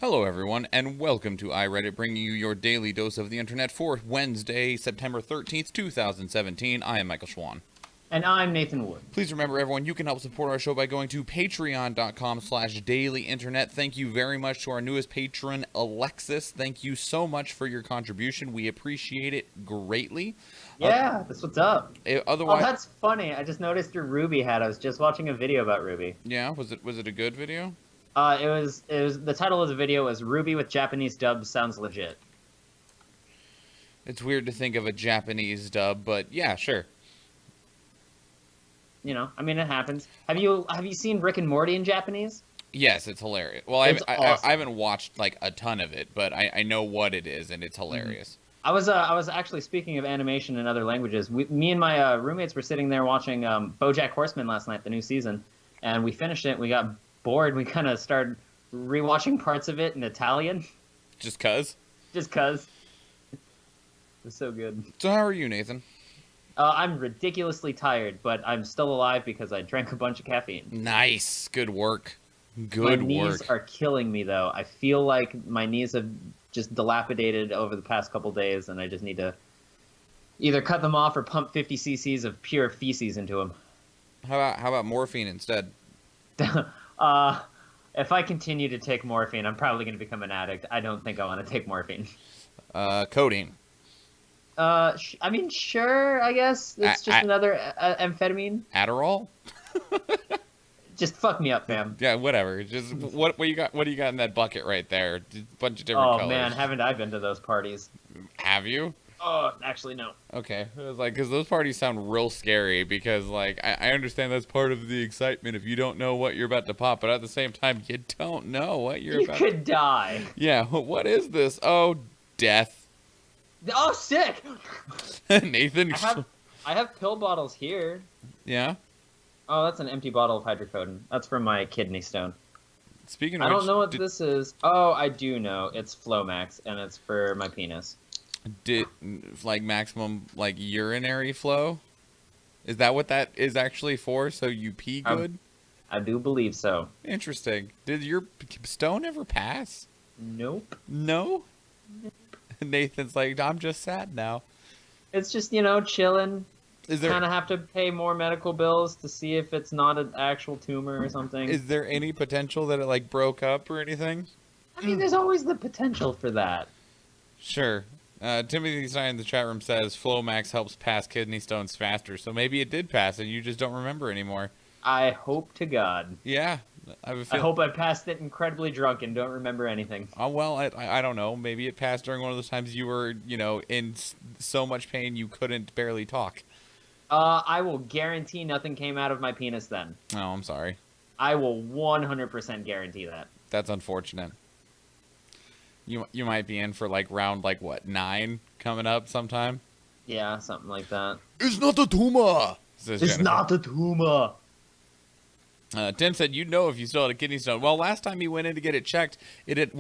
Hello everyone, and welcome to iReadit, bringing you your daily dose of the internet for Wednesday, September 13th, 2017. I am Michael Schwan. And I'm Nathan Wood. Please remember, everyone, you can help support our show by going to patreon.com/dailyinternet. Thank you very much to our newest patron, Alexis. Thank you so much for your contribution. We appreciate it greatly. Yeah, that's what's up. Otherwise, Oh, that's funny. I just noticed your Ruby hat. I was just watching a video about Ruby. yeah, was it a good video? It was the title of the video was Ruby with Japanese dub sounds legit. It's weird to think of a Japanese dub, but yeah, sure. You know, I mean, it happens. Have you seen Rick and Morty in Japanese? Yes, it's hilarious. Well, It's awesome. I haven't watched like a ton of it, but I know what it is, and it's hilarious. I was actually, speaking of animation in other languages, me and my roommates were sitting there watching BoJack Horseman last night, the new season, and we finished it. We got bored. We kind of started rewatching parts of it in Italian. Just cuz? Just cuz. It's so good. So how are you, Nathan? I'm ridiculously tired, but I'm still alive because I drank a bunch of caffeine. Nice. Good work. Good My work. knees are killing me, though. I feel like my knees have just dilapidated over the past couple days, and I just need to either cut them off or pump 50 cc's of pure feces into them. How about morphine instead? If I continue to take morphine, I'm probably going to become an addict. I don't think I want to take morphine. Codeine. I mean, sure, I guess. It's just another amphetamine. Adderall? Just fuck me up, fam. Yeah, whatever. Just what you got? What do you got in that bucket right there? Just a bunch of different colors. Oh man, haven't I been to those parties? Have you? Oh, actually, no. Okay, I was like, because those parties sound real scary. Because like, I understand that's part of the excitement if you don't know what you're about to pop, but at the same time, you don't know what you're You about. could die. Yeah. What is this? Oh, death. Oh, sick. Nathan. I have pill bottles here. Yeah. Oh, that's an empty bottle of hydrocodone. That's from my kidney stone. Speaking of I which, don't know what this is. Oh, I do know. It's Flomax, and it's for my penis. like maximum like urinary flow? Is that what that is actually for? So you pee good? I do believe so. Interesting. Did your stone ever pass? Nope. No? Nathan's like, I'm just sad now. It's just, chilling. Is there kind of have to pay more medical bills to see if it's not an actual tumor or something. Is there any potential that it like broke up or anything? I mean, there's always the potential for that. Sure. Timothy Stein in the chat room says Flomax helps pass kidney stones faster, so maybe it did pass and you just don't remember anymore. I hope to God. Yeah. I hope I passed it incredibly drunk and don't remember anything. Oh, well, I don't know. Maybe it passed during one of those times you were, in so much pain you couldn't barely talk. I will guarantee nothing came out of my penis then. Oh, I'm sorry. I will 100% guarantee that. That's unfortunate. You might be in for like round 9 coming up sometime. Yeah, something like that. It's not a tumor. It's not a tumor. Tim said you'd know if you still had a kidney stone. Well, last time he went in to get it checked, it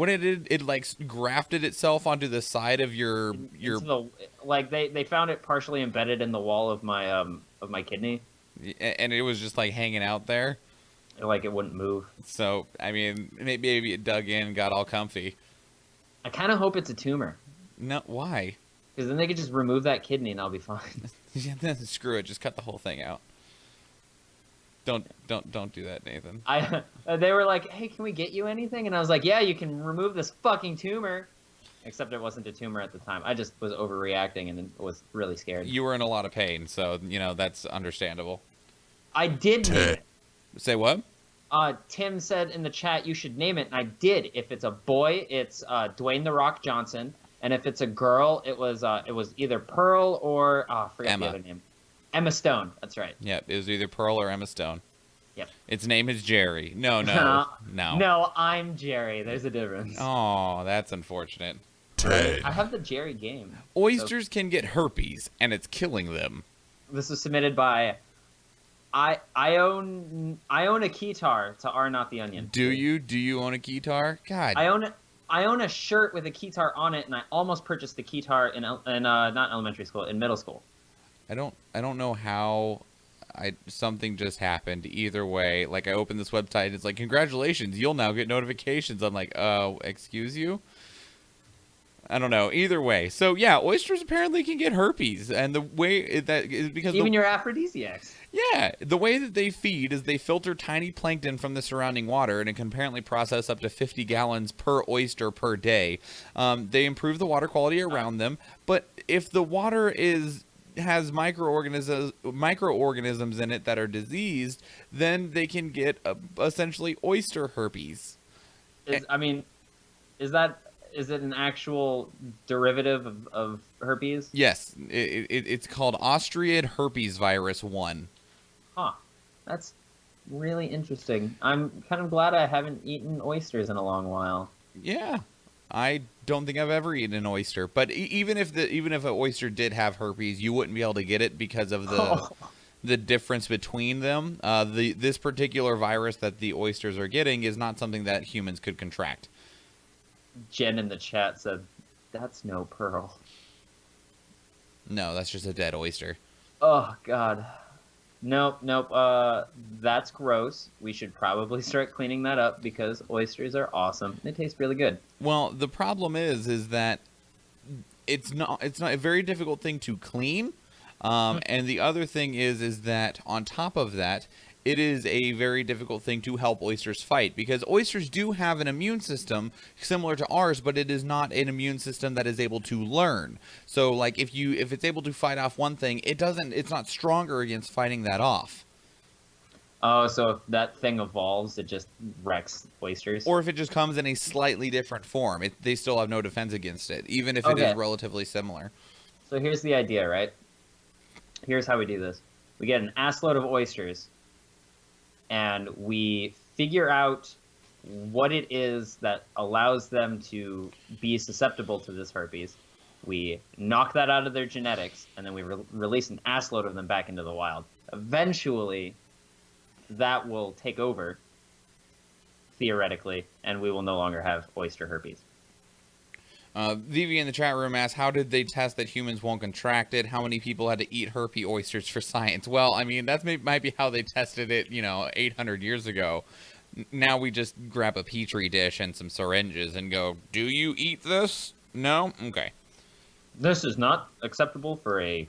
like grafted itself onto the side of your. They found it partially embedded in the wall of my kidney, and it was just like hanging out there. Like it wouldn't move. So I mean, maybe it dug in, got all comfy. I kind of hope it's a tumor. No, why? Because then they could just remove that kidney and I'll be fine. Yeah, then screw it. Just cut the whole thing out. Don't do that, Nathan. They were like, "Hey, can we get you anything?" And I was like, "Yeah, you can remove this fucking tumor." Except it wasn't a tumor at the time. I just was overreacting and was really scared. You were in a lot of pain, so that's understandable. I did name it. Say what? Tim said in the chat you should name it, and I did. If it's a boy, it's Dwayne The Rock Johnson, and if it's a girl, it was either Pearl or I forgot Emma. the other name. Emma Stone. That's right. Yep, it was either Pearl or Emma Stone. Yep. Its name is Jerry. No. No, I'm Jerry. There's a difference. Oh, that's unfortunate. I have the Jerry game. Oysters can get herpes, and it's killing them. This was submitted by I own a keytar to R Not the Onion. Do you own a keytar? God. I own a shirt with a keytar on it, and I almost purchased the keytar in not elementary school, in middle school. I don't know how something just happened. Either way, like I opened this website, it's like, congratulations, you'll now get notifications. I'm like, excuse you? I don't know. Either way. So yeah, oysters apparently can get herpes, and the way that is because Even your aphrodisiacs. yeah, the way that they feed is they filter tiny plankton from the surrounding water, and it can apparently process up to 50 gallons per oyster per day. They improve the water quality around them, but if the water has microorganisms in it that are diseased, then they can get essentially oyster herpes. Is it an actual derivative of herpes? Yes, it's called Austriid herpes virus 1. Huh. That's really interesting. I'm kind of glad I haven't eaten oysters in a long while. Yeah. I don't think I've ever eaten an oyster, but even if an oyster did have herpes, you wouldn't be able to get it because of the difference between them. This particular virus that the oysters are getting is not something that humans could contract. Jen in the chat said, "That's no pearl." No, that's just a dead oyster. Oh God. Nope. That's gross. We should probably start cleaning that up because oysters are awesome. They taste really good. Well, the problem is that it's not a very difficult thing to clean. And the other thing is that on top of that, it is a very difficult thing to help oysters fight, because oysters do have an immune system similar to ours, but it is not an immune system that is able to learn. So like if it's able to fight off one thing, it's not stronger against fighting that off. Oh, so if that thing evolves, it just wrecks oysters? Or if it just comes in a slightly different form, they still have no defense against it, even if it is relatively similar. So here's the idea, right? Here's how we do this. We get an assload of oysters, and we figure out what it is that allows them to be susceptible to this herpes. We knock that out of their genetics, and then we release an assload of them back into the wild. Eventually, that will take over, theoretically, and we will no longer have oyster herpes. Vivi in the chat room asks, how did they test that humans won't contract it? How many people had to eat herpes oysters for science? Well, I mean, that might be how they tested it, 800 years ago. Now we just grab a petri dish and some syringes and go, do you eat this? No? Okay. This is not acceptable for a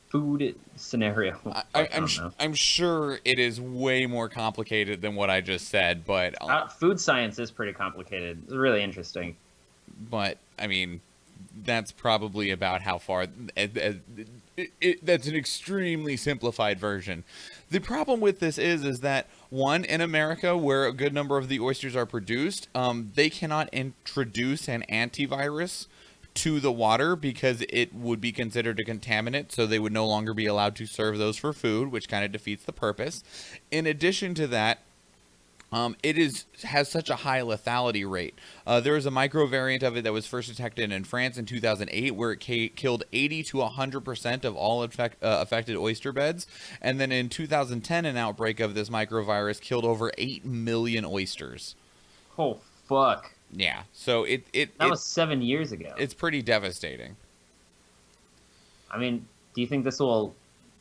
food scenario. I'm sure it is way more complicated than what I just said, but... food science is pretty complicated. It's really interesting. But, I mean, that's probably about how far... that's an extremely simplified version. The problem with this is that, one, in America, where a good number of the oysters are produced, they cannot introduce an antivirus to the water because it would be considered a contaminant, so they would no longer be allowed to serve those for food, which kind of defeats the purpose. In addition to that, it has such a high lethality rate. There was a micro variant of it that was first detected in France in 2008, where it killed 80 to 100% of all affected oyster beds. And then in 2010, an outbreak of this microvirus killed over 8 million oysters. Oh, fuck. Yeah, so that was 7 years ago. It's pretty devastating. I mean, do you think this will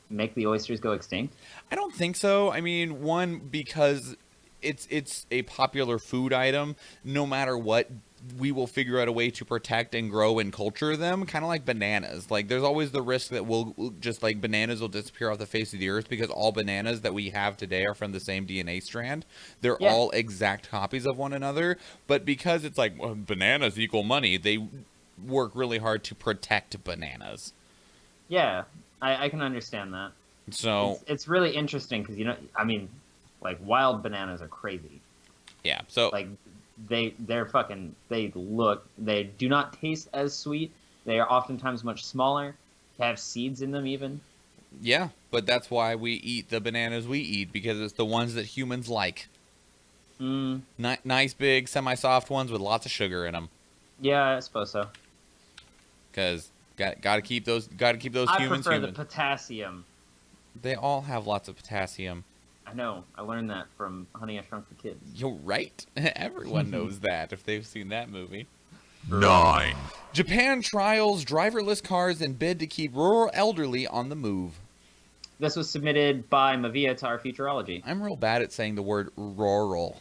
make the oysters go extinct? I don't think so. I mean, one, because it's a popular food item. No matter what, we will figure out a way to protect and grow and culture them, kind of like bananas. Like, there's always the risk that bananas will disappear off the face of the earth because all bananas that we have today are from the same DNA strand. They're all exact copies of one another, but because it's like, well, bananas equal money, they work really hard to protect bananas. Yeah, I can understand that. So it's really interesting because, like, wild bananas are crazy. Yeah, so like they do not taste as sweet. They are oftentimes much smaller, have seeds in them even. Yeah, but that's why we eat the bananas we eat, because it's the ones that humans like. Nice big semi-soft ones with lots of sugar in them. Yeah, I suppose so. Because gotta keep those humans. I prefer the potassium. They all have lots of potassium. I know. I learned that from Honey, I Shrunk the Kids. You're right. Everyone knows that if they've seen that movie. 9. Japan trials driverless cars in bid to keep rural elderly on the move. This was submitted by Mavia to our Futurology. I'm real bad at saying the word rural.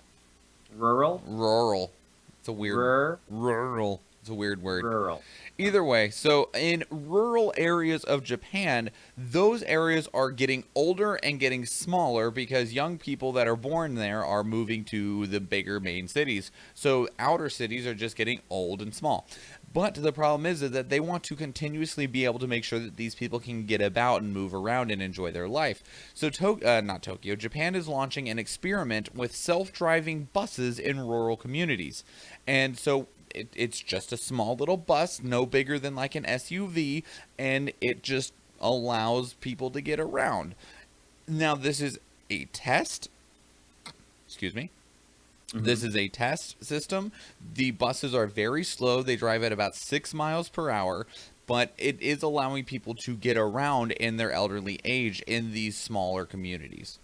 Rural? Rural. It's a weird... Rural. It's a weird word. Rural. Either way, so in rural areas of Japan, those areas are getting older and getting smaller because young people that are born there are moving to the bigger main cities. So outer cities are just getting old and small. But the problem is that they want to continuously be able to make sure that these people can get about and move around and enjoy their life. So Japan is launching an experiment with self-driving buses in rural communities. And so it's just a small little bus, no bigger than like an SUV, and it just allows people to get around. Now, this is a test. Excuse me. Mm-hmm. This is a test system. The buses are very slow. They drive at about 6 miles per hour, but it is allowing people to get around in their elderly age in these smaller communities.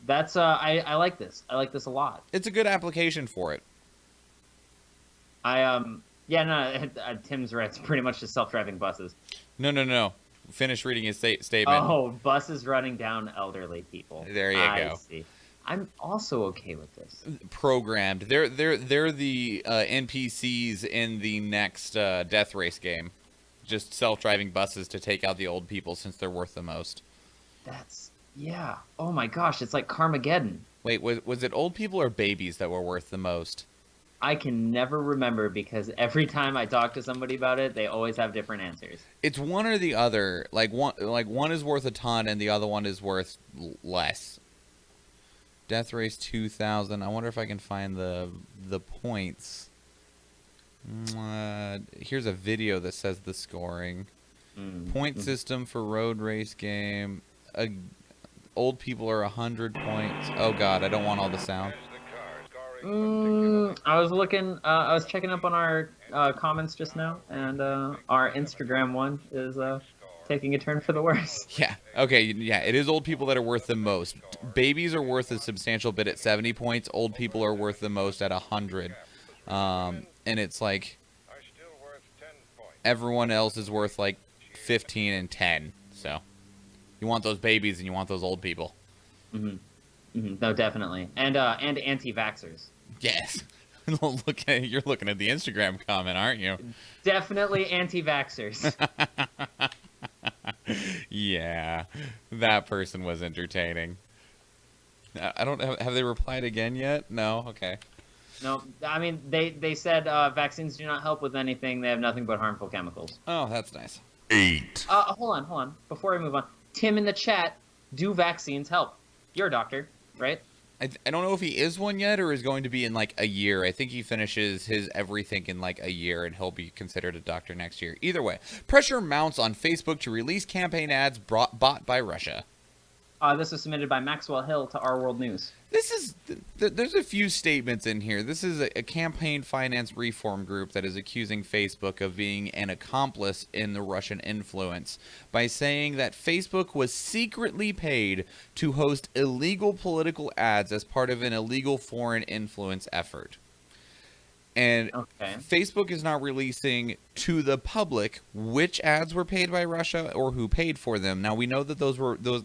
That's I like this. I like this a lot. It's a good application for it. Tim's right. It's pretty much just self-driving buses. No. Finish reading his statement. Oh, buses running down elderly people. There you go. I see. I'm also okay with this. Programmed. They're the NPCs in the next death race game. Just self-driving buses to take out the old people since they're worth the most. Yeah. Oh my gosh, it's like Carmageddon. Wait, was it old people or babies that were worth the most? I can never remember because every time I talk to somebody about it, they always have different answers. It's one or the other. Like one is worth a ton and the other one is worth less. Death Race 2000. I wonder if I can find the points. Here's a video that says the scoring. Point system for road race game. Old people are 100 points. Oh god, I don't want all the sound. I was checking up on our comments just now, and our Instagram one is taking a turn for the worse. Yeah, okay, yeah, it is old people that are worth the most. Babies are worth a substantial bit at 70 points. Old people are worth the most at 100. And it's like everyone else is worth like 15 and 10, so... You want those babies and you want those old people. No, definitely. And anti-vaxxers. Yes. You're looking at the Instagram comment, aren't you? Definitely anti-vaxxers. Yeah. That person was entertaining. I don't have they replied again yet? No? Okay. No, I mean, they said vaccines do not help with anything. They have nothing but harmful chemicals. Oh, that's nice. 8. Hold on. Before I move on. Tim in the chat, do vaccines help? You're a doctor, right? I don't know if he is one yet or is going to be in like a year. I think he finishes his everything in like a year and he'll be considered a doctor next year. Either way, pressure mounts on Facebook to release campaign ads bought by Russia. This was submitted by Maxwell Hill to Our World News. There's a few statements in here. This is a campaign finance reform group that is accusing Facebook of being an accomplice in the Russian influence by saying that Facebook was secretly paid to host illegal political ads as part of an illegal foreign influence effort. And Facebook is not releasing to the public which ads were paid by Russia or who paid for them. Now, we know that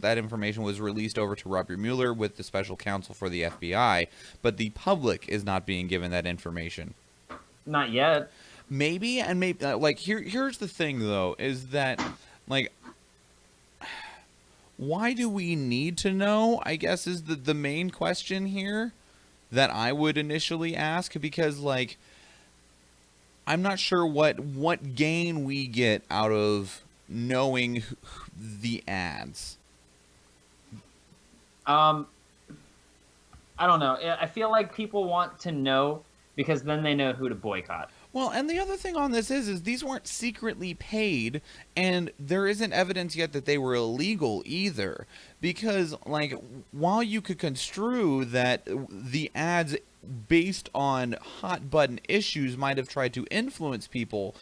that information was released over to Robert Mueller with the special counsel for the FBI, but the public is not being given that information. Not yet. Maybe, and maybe here's the thing though, is that like, why do we need to know? I guess is the main question here that I would initially ask, because like I'm not sure what gain we get out of knowing the ads. I don't know. I feel like people want to know because then they know who to boycott. Well, and the other thing on this is these weren't secretly paid, and there isn't evidence yet that they were illegal either. Because, like, while you could construe that the ads based on hot-button issues might have tried to influence people,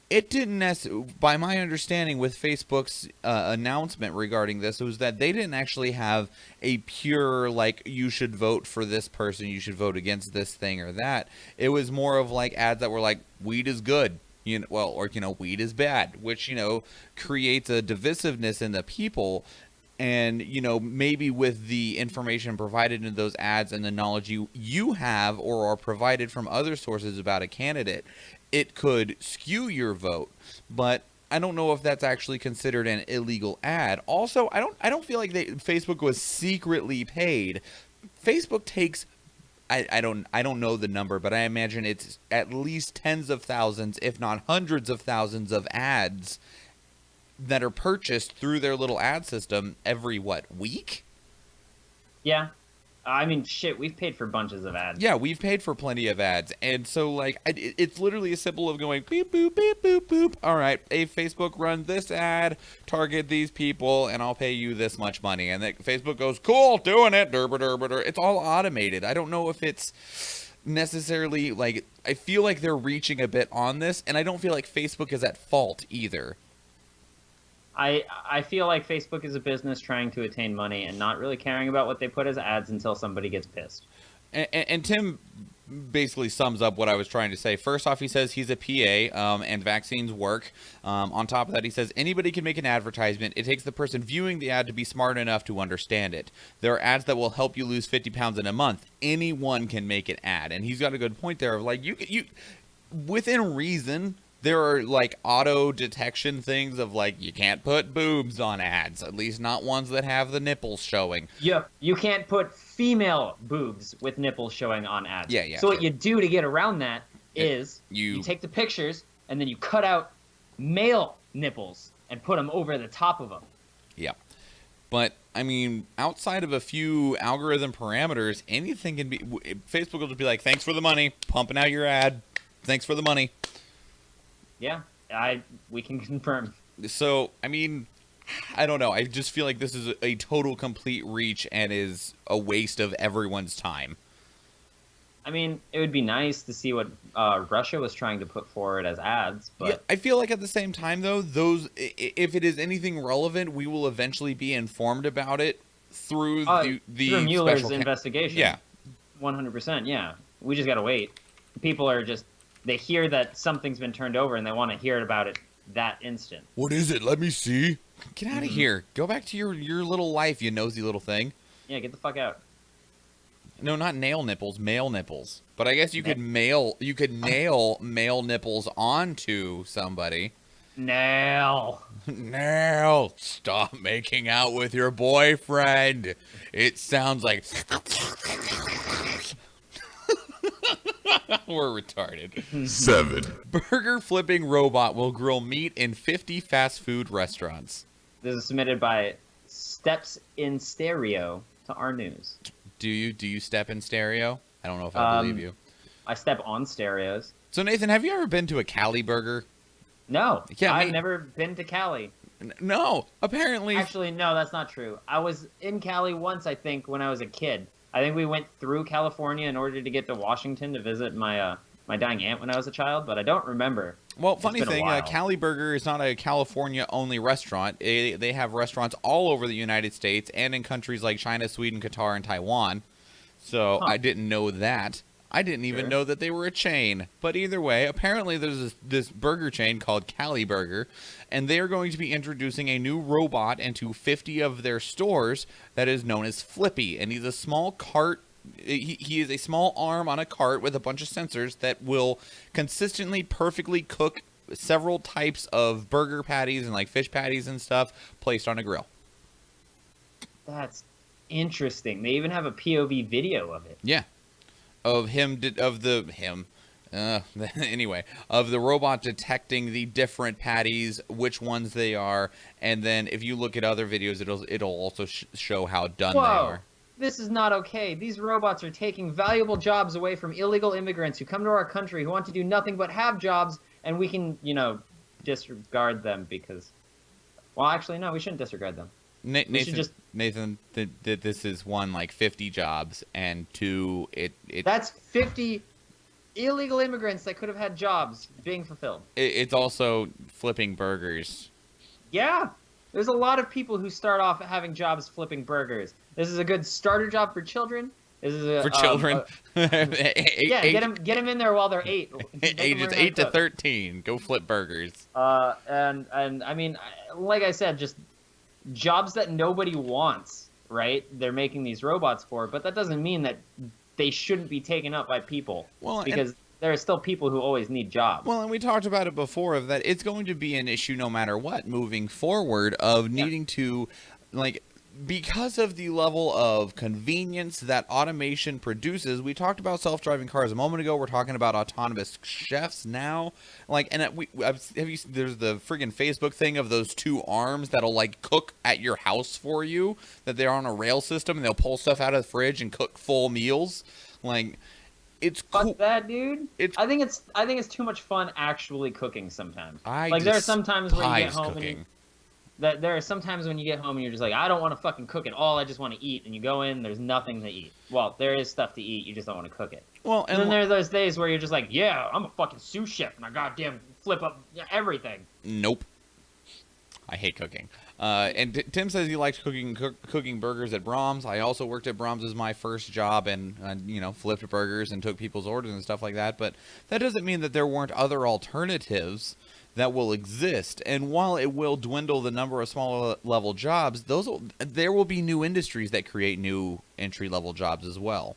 it didn't by my understanding with Facebook's announcement regarding this, it was that they didn't actually have a pure, like, you should vote for this person, you should vote against this thing or that. It was more of, like, ads that were like, weed is good, weed is bad, which, creates a divisiveness in the people. And, maybe with the information provided in those ads and the knowledge you have or are provided from other sources about a candidate, it could skew your vote. But I don't know if that's actually considered an illegal ad. Also, I don't feel like Facebook was secretly paid. Facebook takes, I don't know the number, but I imagine it's at least tens of thousands, if not hundreds of thousands of ads that are purchased through their little ad system every week? Yeah. I mean, shit, we've paid for bunches of ads. Yeah, we've paid for plenty of ads. And so, it's literally as simple of going beep, boop, beep, boop, boop. All right, hey, Facebook, run this ad, target these people, and I'll pay you this much money. And then Facebook goes, cool, doing it, It's all automated. I don't know if it's necessarily, I feel like they're reaching a bit on this, and I don't feel like Facebook is at fault either. I feel like Facebook is a business trying to attain money and not really caring about what they put as ads until somebody gets pissed. And Tim basically sums up what I was trying to say. First off, he says he's a PA and vaccines work. On top of that, he says anybody can make an advertisement. It takes the person viewing the ad to be smart enough to understand it. There are ads that will help you lose 50 pounds in a month. Anyone can make an ad. And he's got a good point there of you within reason. There are auto detection things of you can't put boobs on ads, at least not ones that have the nipples showing. Yeah, you can't put female boobs with nipples showing on ads. Yeah. So what you do to get around that is you take the pictures and then you cut out male nipples and put them over the top of them. Yeah. But, I mean, outside of a few algorithm parameters, anything can be... Facebook will just be like, thanks for the money, pumping out your ad. Thanks for the money. Yeah, we can confirm. So, I mean, I don't know. I just feel like this is a total complete reach and is a waste of everyone's time. I mean, it would be nice to see what Russia was trying to put forward as ads, but... Yeah, I feel like at the same time, though, if it is anything relevant, we will eventually be informed about it through the Mueller's special investigation. Yeah. 100%, yeah. We just gotta wait. People are just... They hear that something's been turned over and they want to hear about it that instant. What is it? Let me see. Get out of here. Go back to your little life, you nosy little thing. Yeah, get the fuck out. No, not nail nipples, male nipples. But I guess you could nail male nipples onto somebody. Nail. Nail. Stop making out with your boyfriend. It sounds like... We're retarded. 7. Burger flipping robot will grill meat in 50 fast food restaurants. This is submitted by Steps in Stereo to our news. Do you step in stereo? I don't know if I believe you. I step on stereos. So Nathan, have you ever been to a Cali burger? No. Yeah, I've never been to Cali. No. Apparently. Actually, no, that's not true. I was in Cali once, I think, when I was a kid. I think we went through California in order to get to Washington to visit my my dying aunt when I was a child, but I don't remember. Well, funny thing, Cali Burger is not a California-only restaurant. They have restaurants all over the United States and in countries like China, Sweden, Qatar, and Taiwan. So I didn't know that. I didn't even know that they were a chain. But either way, apparently there's this burger chain called Cali Burger, and they are going to be introducing a new robot into 50 of their stores that is known as Flippy. And he's a small cart. He is a small arm on a cart with a bunch of sensors that will consistently, perfectly cook several types of burger patties and fish patties and stuff placed on a grill. That's interesting. They even have a POV video of it. Yeah. Of the robot detecting the different patties, which ones they are, and then if you look at other videos, it'll also show how done they are. This is not okay. These robots are taking valuable jobs away from illegal immigrants who come to our country who want to do nothing but have jobs, and we can, disregard them because... Well, actually, no, we shouldn't disregard them. Nathan, this is one, 50 jobs, and two, That's 50 illegal immigrants that could have had jobs being fulfilled. It's also flipping burgers. Yeah. There's a lot of people who start off having jobs flipping burgers. This is a good starter job for children. This is for children. yeah, get them in there while they're 8. Make 'em Ages learn how 8 to cook. 13. Go flip burgers. And I mean, like I said, just jobs that nobody wants, right? They're making these robots for, but that doesn't mean that they shouldn't be taken up by people. Well, because there are still people who always need jobs. Well, and we talked about it before of that it's going to be an issue no matter what moving forward of needing to, like, because of the level of convenience that automation produces. We talked about self-driving cars a moment ago. We're talking about autonomous chefs now. Like, and have you? There's the friggin' Facebook thing of those 2 arms that'll like cook at your house for you. That they're on a rail system and they'll pull stuff out of the fridge and cook full meals. Like, it's cool. Fuck that, dude. I think it's too much fun actually cooking sometimes. There are some times when you get home cooking. there are some times when you get home and you're just like, I don't want to fucking cook at all. I just want to eat. And you go in, there's nothing to eat. Well, there is stuff to eat. You just don't want to cook it. Well, and then there are those days where you're just like, yeah, I'm a fucking sous chef and I goddamn flip up everything. Nope. I hate cooking. And Tim says he likes cooking burgers at Brahms. I also worked at Brahms as my first job and, flipped burgers and took people's orders and stuff like that. But that doesn't mean that there weren't other alternatives that will exist. And while it will dwindle the number of smaller level jobs, there will be new industries that create new entry level jobs as well.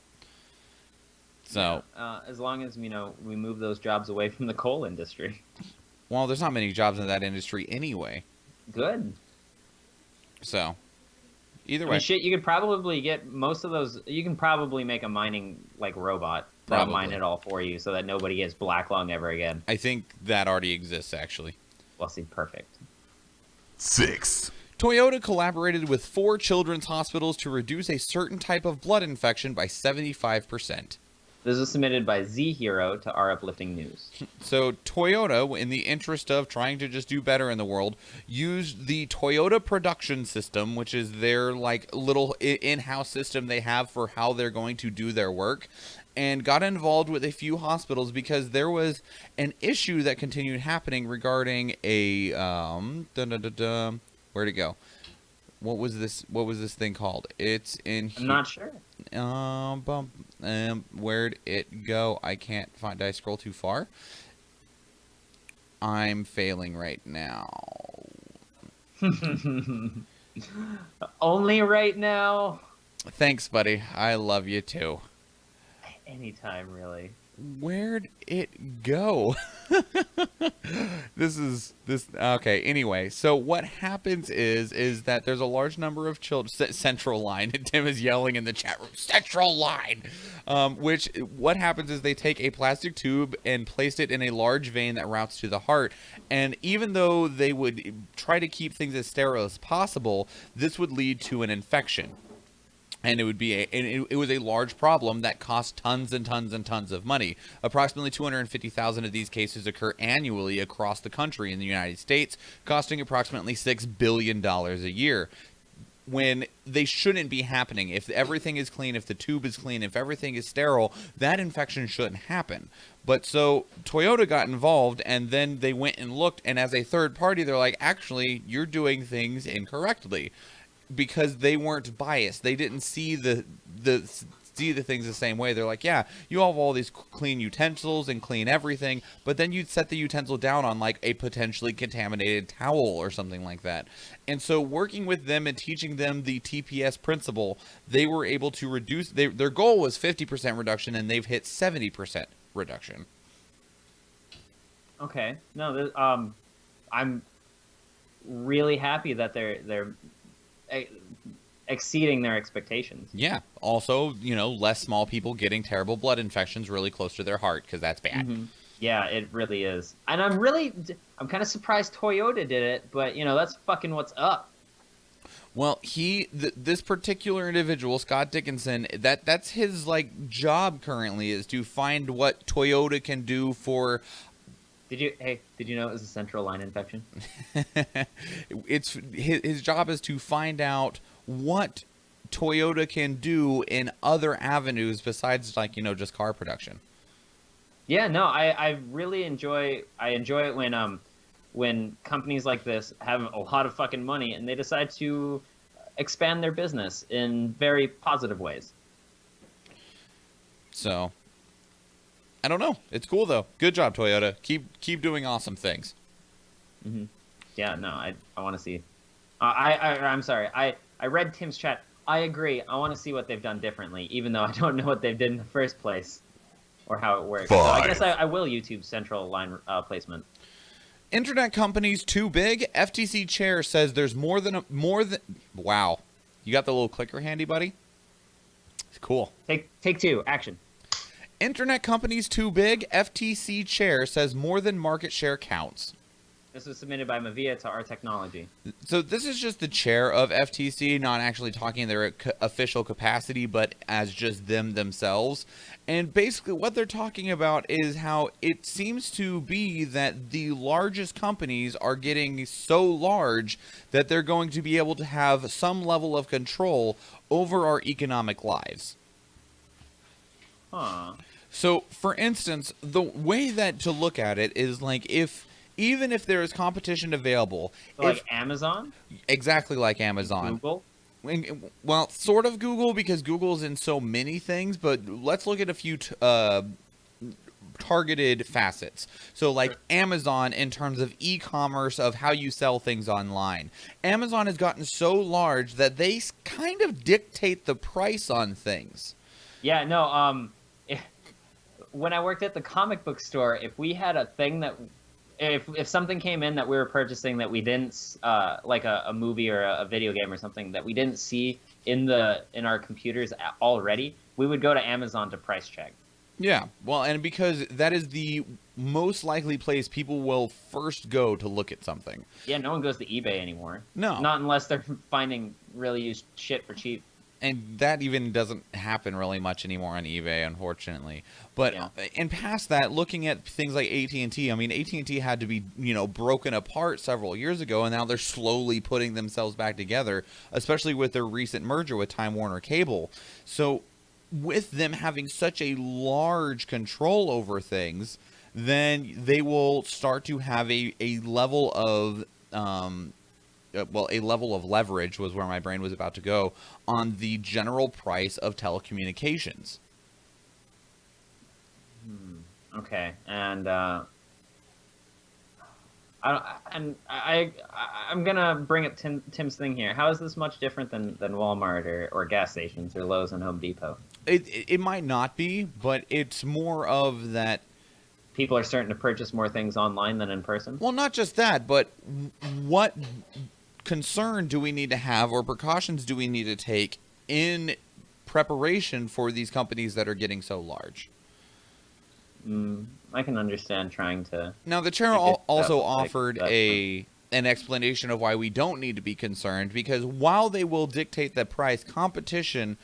So as long as we move those jobs away from the coal industry. Well, there's not many jobs in that industry anyway. Good. So either way, shit, you could probably get most of those. You can probably make a mining robot. Probably mine it all for you so that nobody gets black lung ever again. I think that already exists, actually. Well, see, perfect. 6. Toyota collaborated with 4 children's hospitals to reduce a certain type of blood infection by 75%. This was submitted by Z Hero to Our Uplifting News. So Toyota, in the interest of trying to just do better in the world, used the Toyota production system, which is their little in-house system they have for how they're going to do their work, and got involved with a few hospitals because there was an issue that continued happening regarding a where'd it go? What was this thing called? It's in here. I'm not sure. Where'd it go? I can't find. Did I scroll too far? I'm failing right now. Only right now? Thanks, buddy. I love you too. Anytime, really. Where'd it go? Okay, anyway, so what happens is that there's a large number of children. Central line. Tim is yelling in the chat room, central line. What happens is they take a plastic tube and place it in a large vein that routes to the heart. And even though they would try to keep things as sterile as possible, this would lead to an infection. And it was a large problem that cost tons and tons and tons of money. Approximately 250,000 of these cases occur annually across the country in the United States, costing approximately $6 billion a year. When they shouldn't be happening. If everything is clean, if the tube is clean, if everything is sterile, that infection shouldn't happen. But so Toyota got involved, and then they went and looked, and as a third party, they're like, actually, you're doing things incorrectly. Because they weren't biased. They didn't see the things the same way. They're like, yeah, you have all these clean utensils and clean everything, but then you'd set the utensil down on a potentially contaminated towel or something like that. And so working with them and teaching them the TPS principle, they were able to reduce, their goal was 50% reduction, and they've hit 70% reduction. Okay. No, I'm really happy that they're exceeding their expectations. Yeah. Also, less small people getting terrible blood infections really close to their heart, because that's bad. Mm-hmm. Yeah, it really is. And I'm kind of surprised Toyota did it, but that's fucking what's up. Well, this particular individual, Scott Dickinson, that's his job currently, is to find what Toyota can do for. Did you know it was a central line infection? It's his job is to find out what Toyota can do in other avenues besides just car production. Yeah, no, I really enjoy it when companies like this have a lot of fucking money and they decide to expand their business in very positive ways. So, I don't know. It's cool though. Good job, Toyota. Keep doing awesome things. Mm-hmm. Yeah, no, I want to see. I'm sorry. I read Tim's chat. I agree. I want to see what they've done differently, even though I don't know what they've did in the first place or how it works. So I guess I will YouTube central line placement. Internet companies too big. FTC chair says there's more than. Wow, you got the little clicker handy, buddy? It's cool. Take two. Action. Internet companies too big. FTC chair says more than market share counts. This was submitted by Mavia to Our Technology. So this is just the chair of FTC, not actually talking their official capacity, but as just themselves. And basically what they're talking about is how it seems to be that the largest companies are getting so large that they're going to be able to have some level of control over our economic lives. Huh. So, for instance, the way that to look at it is like even if there is competition available, So like Amazon? Exactly like Amazon. Google? Well, sort of Google, because Google's in so many things, but let's look at a few targeted facets. So like Amazon in terms of e-commerce, of how you sell things online. Amazon has gotten so large that they kind of dictate the price on things. Yeah, no, when I worked at the comic book store, if we had a thing that if something came in that we were purchasing that we didn't like a movie or a video game or something that we didn't see in our computers already, we would go to Amazon to price check. Yeah, well, and because that is the most likely place people will first go to look at something. Yeah, no one goes to eBay anymore. No. Not unless they're finding really used shit for cheap. And that even doesn't happen really much anymore on eBay, unfortunately. But Yeah. And past that, looking at things like AT&T, I mean, AT&T had to be, broken apart several years ago, and now they're slowly putting themselves back together, especially with their recent merger with Time Warner Cable. So with them having such a large control over things, then they will start to have a level of a level of leverage, was where my brain was about to go, on the general price of telecommunications. Okay, and I'm gonna bring up Tim's thing here. How is this much different than Walmart or gas stations or Lowe's and Home Depot? It might not be, but it's more of that. People are starting to purchase more things online than in person. Well, not just that, but what concern do we need to have, or precautions do we need to take in preparation for these companies that are getting so large? I can understand trying to. Now, the chair also offered an explanation of why we don't need to be concerned, because while they will dictate the price, competition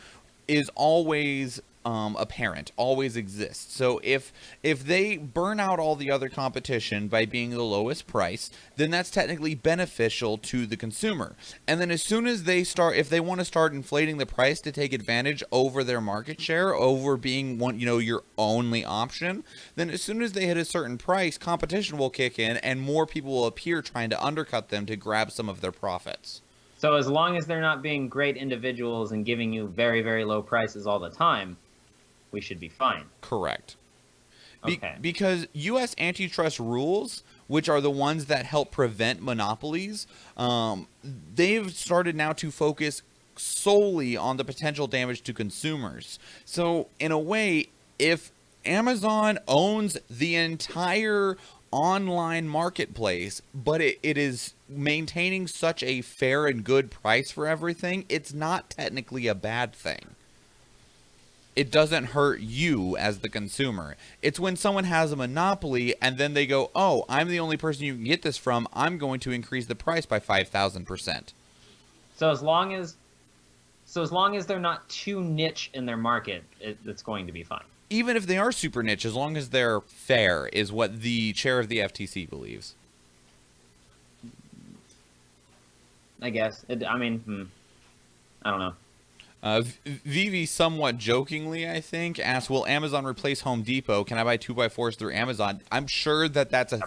is always apparent, always exists. So if they burn out all the other competition by being the lowest price, then that's technically beneficial to the consumer. And then as soon as they start, if they want to start inflating the price to take advantage over their market share, over being your only option, then as soon as they hit a certain price, competition will kick in and more people will appear trying to undercut them to grab some of their profits. So as long as they're not being great individuals and giving you very, very low prices all the time, we should be fine. Correct. Okay. Because U.S. antitrust rules, which are the ones that help prevent monopolies, they've started now to focus solely on the potential damage to consumers. So, in a way, if Amazon owns the entire online marketplace, but it is maintaining such a fair and good price for everything, it's not technically a bad thing. It doesn't hurt you as the consumer. It's when someone has a monopoly and then they go, oh, I'm the only person you can get this from, I'm going to increase the price by 5,000%. So as long as they're not too niche in their market, it's going to be fine. Even if they are super niche, as long as they're fair, is what the chair of the FTC believes. I guess. I don't know. Vivi, somewhat jokingly, I think, asked, will Amazon replace Home Depot? Can I buy 2x4s through Amazon? I'm sure that's a...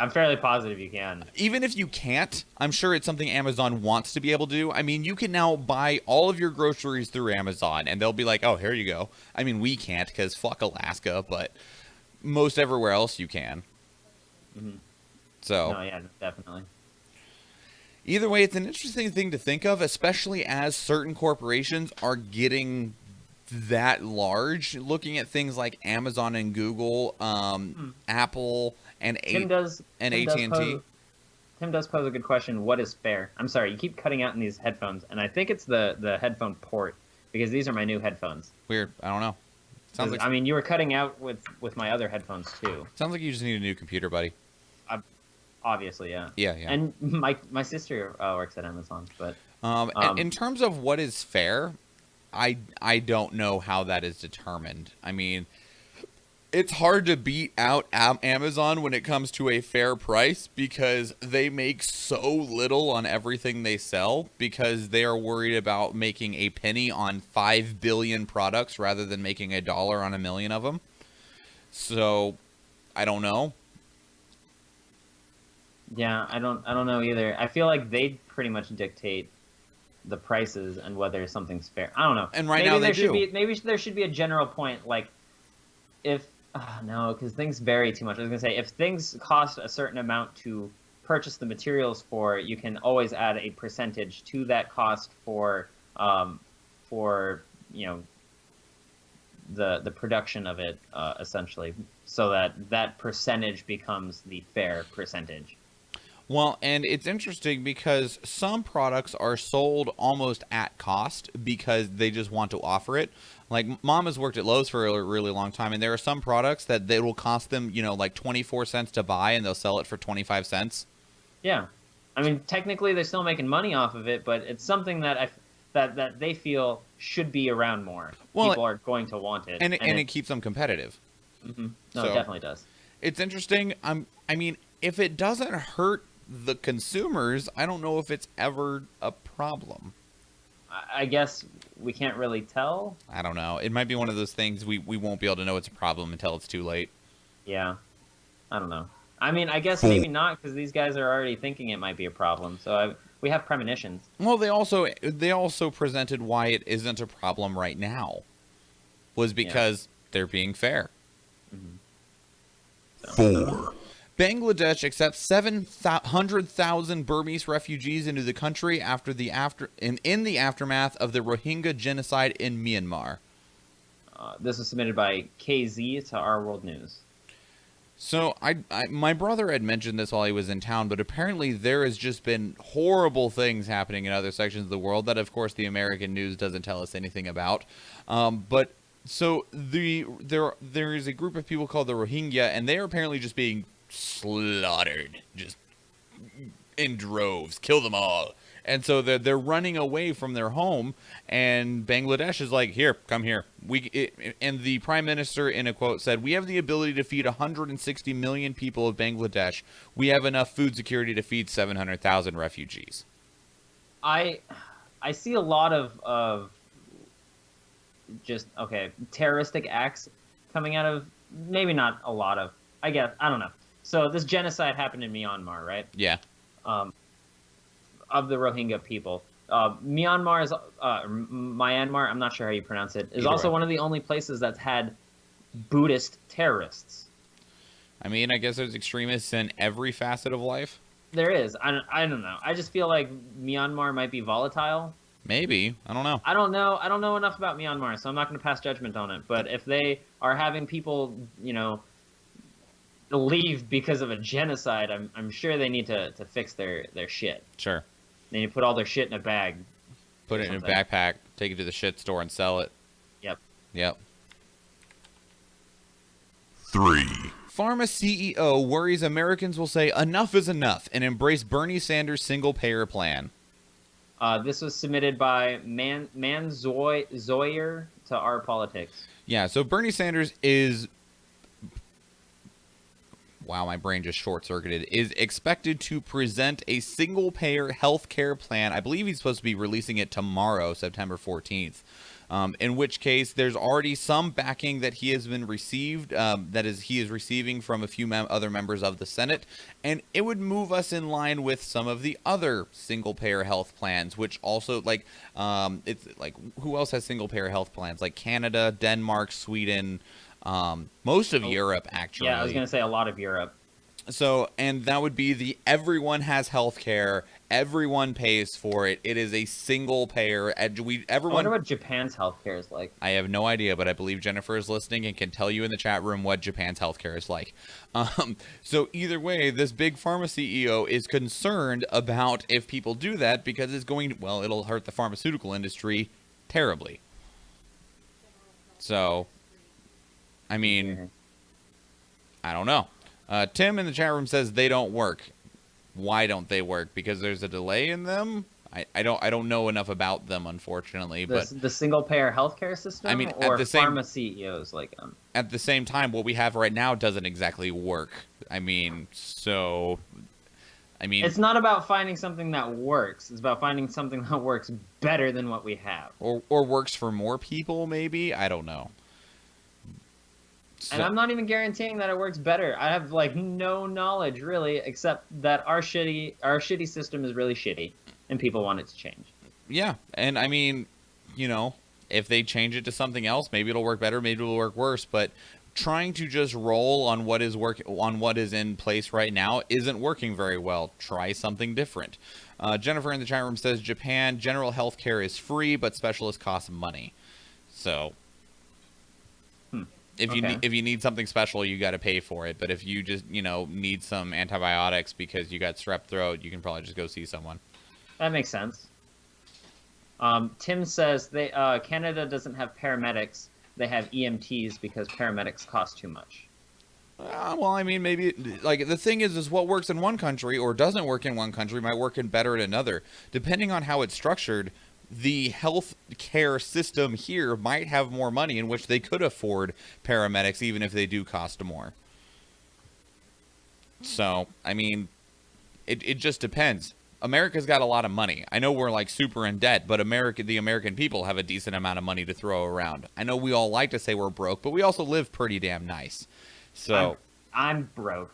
I'm fairly positive you can. Even if you can't, I'm sure it's something Amazon wants to be able to do. I mean, you can now buy all of your groceries through Amazon, and they'll be like, oh, here you go. I mean, we can't because fuck Alaska, but most everywhere else you can. Mm-hmm. So, No, yeah, definitely. either way, it's an interesting thing to think of, especially as certain corporations are getting that large. Looking at things like Amazon and Google, Apple, and Tim does AT&T. Tim does pose a good question. What is fair? I'm sorry, you keep cutting out in these headphones, and I think it's the headphone port because these are my new headphones. Weird. I don't know. Sounds like I mean, you were cutting out with my other headphones too. sounds like you just need a new computer, buddy. Obviously, yeah. Yeah, yeah. And my sister works at Amazon, but And in terms of what is fair, I don't know how that is determined. I mean, it's hard to beat out Amazon when it comes to a fair price because they make so little on everything they sell because they are worried about making a penny on 5 billion products rather than making $1 on 1 million of them. So, I don't know. yeah, I don't know either. I feel like they pretty much dictate the prices and whether something's fair. I don't know. And right now they do. Maybe there should be a general point, like if no, because things vary too much. I was gonna say if things cost a certain amount to purchase the materials for, you can always add a percentage to that cost for you know the production of it, essentially, so that percentage becomes the fair percentage. Well, and it's interesting because some products are sold almost at cost because they just want to offer it. Like, Mom has worked at Lowe's for a really long time, and there are some products that they will cost them, like 24 cents to buy, and they'll sell it for 25 cents. Yeah. I mean, technically they're still making money off of it, but it's something that that they feel should be around more. Well, people are going to want it. And it keeps them competitive. Mm-hmm. No, So, it definitely does. It's interesting. I mean, if it doesn't hurt the consumers, I don't know if it's ever a problem. I guess we can't really tell. I don't know. It might be one of those things we won't be able to know it's a problem until it's too late. Yeah. I don't know. I mean, I guess maybe not, because these guys are already thinking it might be a problem. So we have premonitions. Well, they also presented why it isn't a problem right now. Was because they're being fair. Mm-hmm. 4, Bangladesh accepts 700,000 Burmese refugees into the country in the aftermath of the Rohingya genocide in Myanmar. This was submitted by KZ to Our World News. So my brother had mentioned this while he was in town, but apparently there has just been horrible things happening in other sections of the world that, of course, the American news doesn't tell us anything about. But so there is a group of people called the Rohingya, and they are apparently just being slaughtered, just in droves, kill them all. And so they're running away from their home, and Bangladesh is like, here, come here. And the prime minister, in a quote, said, "We have the ability to feed 160 million people of Bangladesh. We have enough food security to feed 700,000 refugees." I see a lot of just terroristic acts coming out of, maybe not a lot of, I guess, I don't know. So this genocide happened in Myanmar, right? Yeah. Of the Rohingya people. Myanmar is Myanmar, I'm not sure how you pronounce it, is also one of the only places that's had Buddhist terrorists. I mean, I guess there's extremists in every facet of life. There is. I don't know. I just feel like Myanmar might be volatile. Maybe. I don't know. I don't know enough about Myanmar, so I'm not going to pass judgment on it. But if they are having people, leave because of a genocide, I'm sure they need to fix their shit. Sure. They need to put all their shit in a bag. Put it in a backpack, take it to the shit store and sell it. Yep. 3, Pharma CEO worries Americans will say enough is enough and embrace Bernie Sanders' single-payer plan. This was submitted by Zoyer to Our Politics. Yeah, so Bernie Sanders is... Wow, my brain just short-circuited. Is expected to present a single-payer health care plan. I believe he's supposed to be releasing it tomorrow, September 14th. In which case there's already some backing that he has been received, that is, he is receiving from a few other members of the Senate, and it would move us in line with some of the other single-payer health plans, which also, like, it's like, who else has single-payer health plans? Like Canada, Denmark, Sweden, most of Europe, actually. Yeah, I was going to say a lot of Europe. So, and that would be the everyone has health care, everyone pays for it. It is a single payer. I wonder what Japan's healthcare is like. I have no idea, but I believe Jennifer is listening and can tell you in the chat room what Japan's healthcare is like. So either way, this big pharma CEO is concerned about if people do that because it's going to, well, it'll hurt the pharmaceutical industry terribly. So, I mean, I don't know. Tim in the chat room says they don't work. Why don't they work? Because there's a delay in them? I don't know enough about them, unfortunately. But the single payer healthcare system, I mean, or pharma CEOs like them. At the same time, what we have right now doesn't exactly work. I mean, it's not about finding something that works. It's about finding something that works better than what we have, or works for more people. Maybe, I don't know. And I'm not even guaranteeing that it works better. I have like no knowledge really, except that our shitty system is really shitty, and people want it to change. Yeah, and I mean, you know, if they change it to something else, maybe it'll work better, maybe it'll work worse. But trying to just roll on what is in place right now isn't working very well. Try something different. Jennifer in the chat room says Japan general health care is free, but specialists cost money. So. If you need something special, you got to pay for it. But if you just, need some antibiotics because you got strep throat, you can probably just go see someone. That makes sense. Tim says Canada doesn't have paramedics. They have EMTs because paramedics cost too much. Well, I mean, maybe, like, the thing is what works in one country or doesn't work in one country might work better in another. Depending on how it's structured, the health care system here might have more money in which they could afford paramedics, even if they do cost more. So, I mean, it just depends. America's got a lot of money. I know we're like super in debt, but the American people have a decent amount of money to throw around. I know we all like to say we're broke, but we also live pretty damn nice. So I'm broke.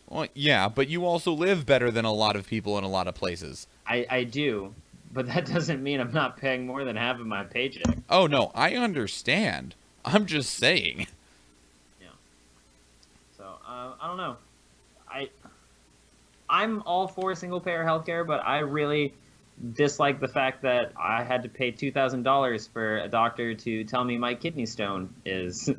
Well, yeah, but you also live better than a lot of people in a lot of places. I do. But that doesn't mean I'm not paying more than half of my paycheck. Oh, no, I understand. I'm just saying. Yeah. So, I don't know. I'm all for single-payer healthcare, but I really dislike the fact that I had to pay $2,000 for a doctor to tell me my kidney stone is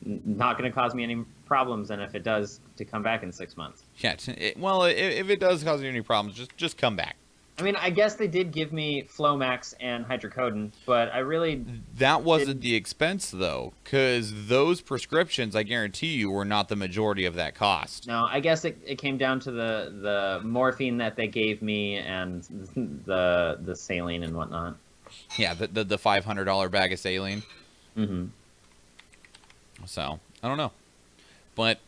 not going to cause me any problems, and if it does, to come back in 6 months. Yeah, well, if it does cause you any problems, just come back. I mean, I guess they did give me Flomax and hydrocodone, but I really... That wasn't the expense, though, because those prescriptions, I guarantee you, were not the majority of that cost. No, I guess it came down to the morphine that they gave me and the saline and whatnot. Yeah, the $500 bag of saline. Mm-hmm. So, I don't know. But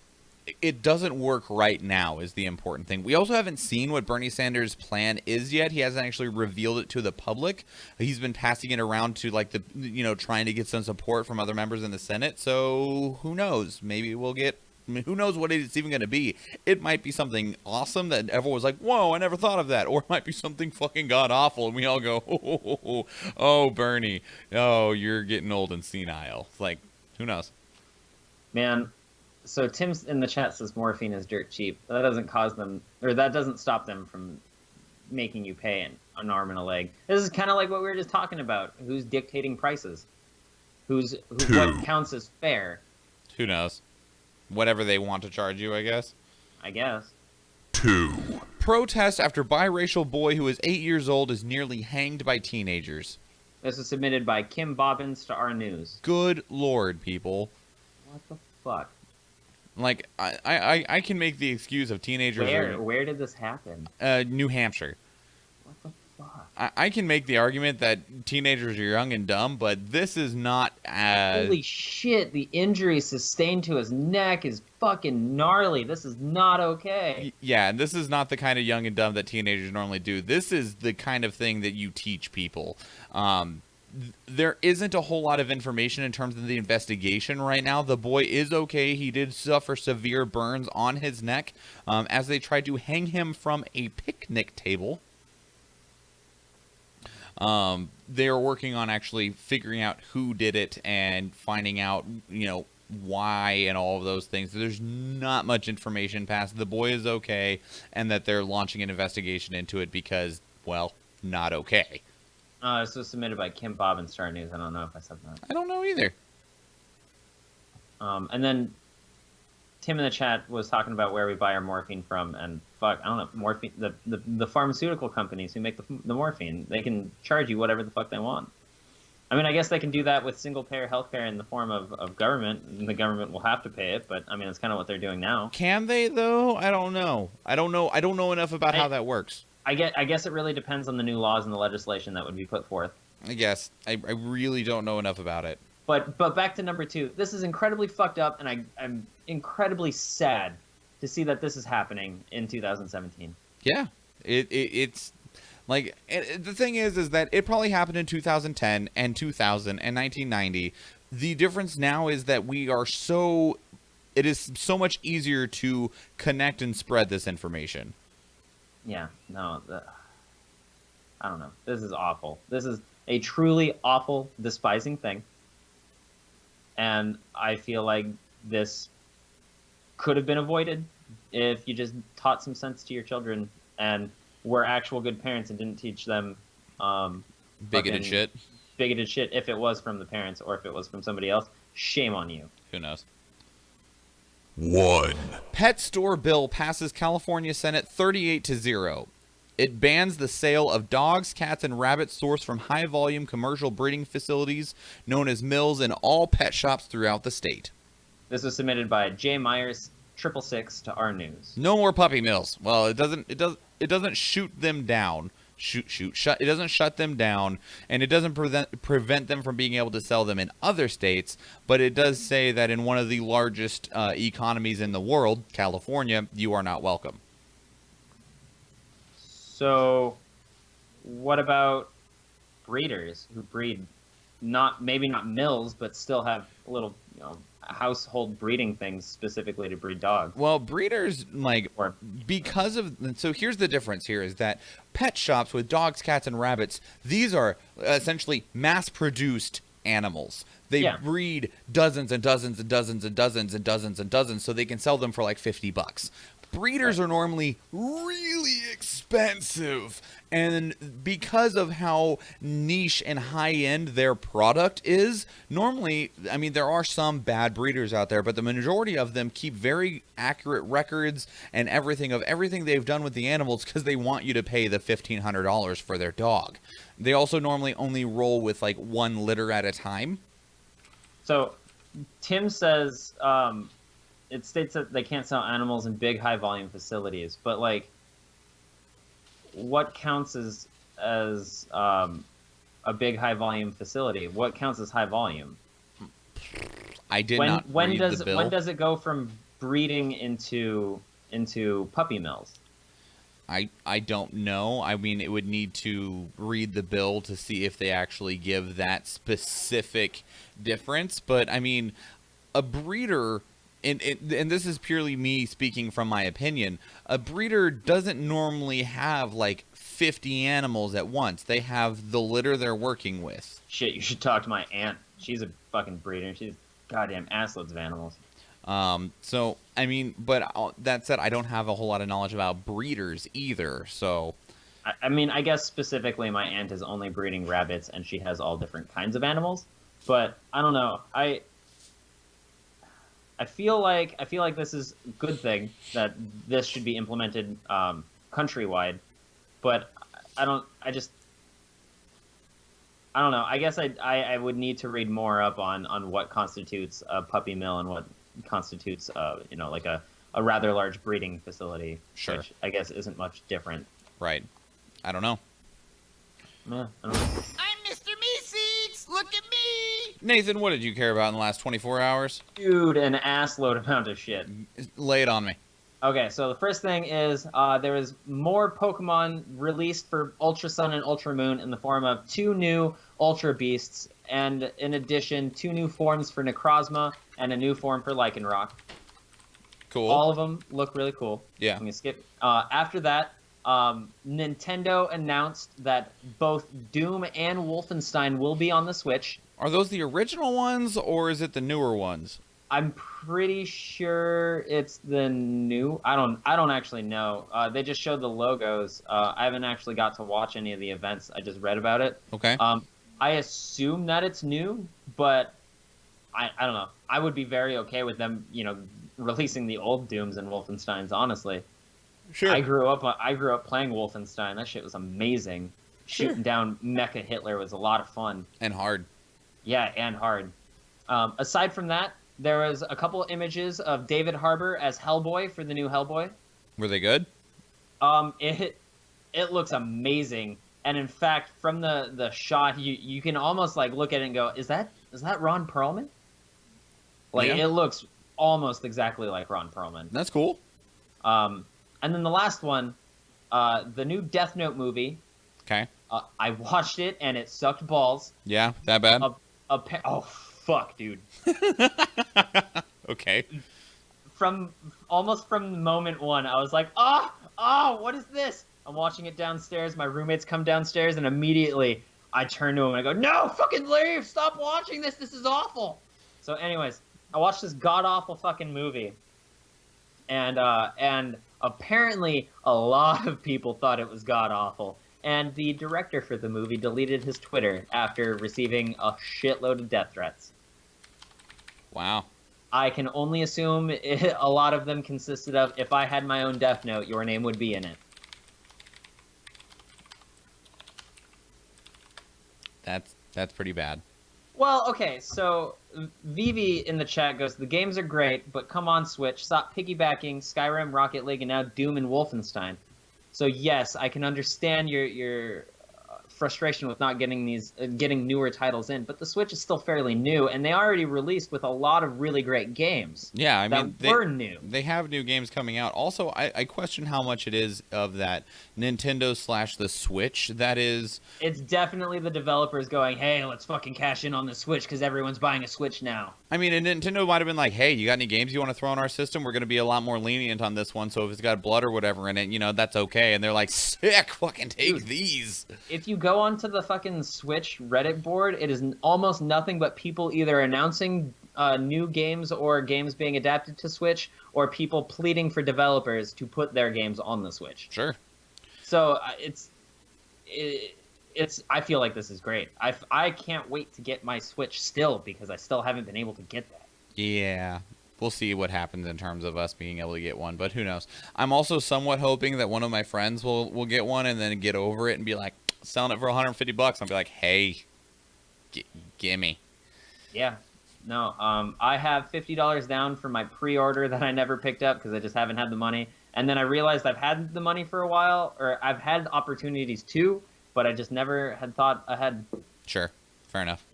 it doesn't work right now is the important thing. We also haven't seen what Bernie Sanders' plan is yet. He hasn't actually revealed it to the public. He's been passing it around to, like, trying to get some support from other members in the Senate. So who knows? Maybe we'll get... who knows what it's even going to be? It might be something awesome that everyone was like, whoa, I never thought of that. Or it might be something fucking god-awful, and we all go, oh, Bernie, oh, you're getting old and senile. Like, who knows? Man... So Tim in the chat says morphine is dirt cheap. That doesn't stop them from making you pay an arm and a leg. This is kind of like what we were just talking about. Who's dictating prices? What counts as fair? Who knows? Whatever they want to charge you, I guess. 2. Protest after biracial boy who is 8 years old is nearly hanged by teenagers. This was submitted by Kim Bobbins to our news. Good Lord, people. What the fuck? Like, I can make the excuse of teenagers... Where did this happen? New Hampshire. What the fuck? I can make the argument that teenagers are young and dumb, but this is not... Holy shit, the injury sustained to his neck is fucking gnarly. This is not okay. Yeah, and this is not the kind of young and dumb that teenagers normally do. This is the kind of thing that you teach people. there isn't a whole lot of information in terms of the investigation right now. The boy is okay. He did suffer severe burns on his neck as they tried to hang him from a picnic table. They are working on actually figuring out who did it and finding out, why and all of those things. There's not much information past the boy is okay and that they're launching an investigation into it because, well, not okay. This was submitted by Kim Bob and Star News. I don't know if I said that. I don't know either. And then Tim in the chat was talking about where we buy our morphine from, and fuck, I don't know, morphine. The pharmaceutical companies who make the morphine, they can charge you whatever the fuck they want. I mean, I guess they can do that with single-payer healthcare in the form of government, and the government will have to pay it. But I mean, it's kind of what they're doing now. Can they though? I don't know. I don't know enough about how that works. I guess it really depends on the new laws and the legislation that would be put forth. I guess I really don't know enough about it. But back to number 2. This is incredibly fucked up, and I'm incredibly sad to see that this is happening in 2017. Yeah, it's. Like, the thing is that it probably happened in 2010 and 2000 and 1990. The difference now is that it is so much easier to connect and spread this information. Yeah, no, I don't know. This is awful. This is a truly awful, despising thing. And I feel like this could have been avoided if you just taught some sense to your children and were actual good parents and didn't teach them bigoted shit if it was from the parents or if it was from somebody else. Shame on you. Who knows? 1. Pet store bill passes California Senate 38-0. It bans the sale of dogs, cats, and rabbits sourced from high-volume commercial breeding facilities known as mills in all pet shops throughout the state. This was submitted by Jay Myers, 666 to our news. No more puppy mills. Well, it doesn't shoot them down. It doesn't shut them down, and it doesn't prevent them from being able to sell them in other states, but it does say that in one of the largest economies in the world, California, you are not welcome. So, what about breeders who breed maybe not mills, but still have little, household breeding things specifically to breed dogs? Well, breeders, so here's the difference here is that pet shops with dogs, cats, and rabbits, these are essentially mass-produced animals. They breed dozens and dozens and dozens and dozens and dozens and dozens so they can sell them for like $50. Breeders are normally really expensive, and because of how niche and high-end their product is, normally, I mean, there are some bad breeders out there, but the majority of them keep very accurate records and everything they've done with the animals because they want you to pay the $1,500 for their dog. They also normally only roll with like 1 litter at a time. So, Tim says it states that they can't sell animals in big, high-volume facilities, but like, what counts as a big, high-volume facility? What counts as high volume? I did not read the bill. When does it go from breeding into puppy mills? I don't know. I mean, it would need to read the bill to see if they actually give that specific difference. But I mean, a breeder, and this is purely me speaking from my opinion, a breeder doesn't normally have like 50 animals at once. They have the litter they're working with. Shit, you should talk to my aunt. She's a fucking breeder. She's goddamn assloads of animals. So, I mean, but that said, I don't have a whole lot of knowledge about breeders either, so... I mean, I guess specifically my aunt is only breeding rabbits, and she has all different kinds of animals, but I don't know. I feel like this is a good thing, that this should be implemented countrywide, but I don't know. I guess I would need to read more up on what constitutes a puppy mill and what constitutes like a rather large breeding facility. Sure. Which I guess isn't much different. Right. I don't know. Yeah, I don't know. I'm Mr. Meeseeks! Look at me! Nathan, what did you care about in the last 24 hours? Dude, an assload amount of shit. Lay it on me. Okay, so the first thing is there was more Pokemon released for Ultra Sun and Ultra Moon in the form of 2 new Ultra Beasts, and in addition, 2 new forms for Necrozma and a new form for Lycanroc. Cool. All of them look really cool. Yeah. I'm gonna skip. After that, Nintendo announced that both Doom and Wolfenstein will be on the Switch. Are those the original ones, or is it the newer ones? I'm pretty sure it's the new. I don't actually know. They just showed the logos. I haven't actually got to watch any of the events. I just read about it. Okay. I assume that it's new, but I don't know. I would be very okay with them, releasing the old Dooms and Wolfensteins. Honestly, Sure. I grew up playing Wolfenstein. That shit was amazing. Sure. Shooting down Mecha Hitler was a lot of fun. And hard. Yeah, and hard. Aside from that, there was a couple images of David Harbour as Hellboy for the new Hellboy. Were they good? It looks amazing, and in fact, from the shot, you can almost like look at it and go, is that Ron Perlman? Like, Yeah. it looks almost exactly like Ron Perlman. That's cool. And then the last one, the new Death Note movie. Okay. I watched it and it sucked balls. Yeah, that bad? Oh fuck, dude. Okay. From moment one, I was like, what is this? I'm watching it downstairs. My roommates come downstairs, and immediately I turn to him and I go, no, fucking leave! Stop watching this! This is awful! So anyways, I watched this god-awful fucking movie. And apparently a lot of people thought it was god-awful. And the director for the movie deleted his Twitter after receiving a shitload of death threats. Wow. I can only assume a lot of them consisted of, if I had my own Death Note, your name would be in it. That's pretty bad. Well, okay, so Vivi in the chat goes, the games are great, but come on Switch, stop piggybacking Skyrim, Rocket League, and now Doom and Wolfenstein. So yes, I can understand your frustration with not getting getting newer titles in, but the Switch is still fairly new, and they already released with a lot of really great games. Yeah, I mean, that were new. They have new games coming out. Also, I question how much it is of that Nintendo / the Switch that is. It's definitely the developers going, hey, let's fucking cash in on the Switch because everyone's buying a Switch now. I mean, and Nintendo might have been like, hey, you got any games you want to throw in our system? We're going to be a lot more lenient on this one, so if it's got blood or whatever in it, that's okay. And they're like, sick, fucking take these. If you go onto the fucking Switch Reddit board, it is almost nothing but people either announcing new games or games being adapted to Switch, or people pleading for developers to put their games on the Switch. Sure. So I feel like this is great. I can't wait to get my Switch still, because I still haven't been able to get that. Yeah. We'll see what happens in terms of us being able to get one, but who knows. I'm also somewhat hoping that one of my friends will get one and then get over it and be like, selling it for $150. I'll be like, hey, gimme. Yeah. No, I have $50 down for my pre-order that I never picked up because I just haven't had the money. And then I realized I've had the money for a while, or I've had opportunities too, but I just never had thought ahead. Sure. Fair enough.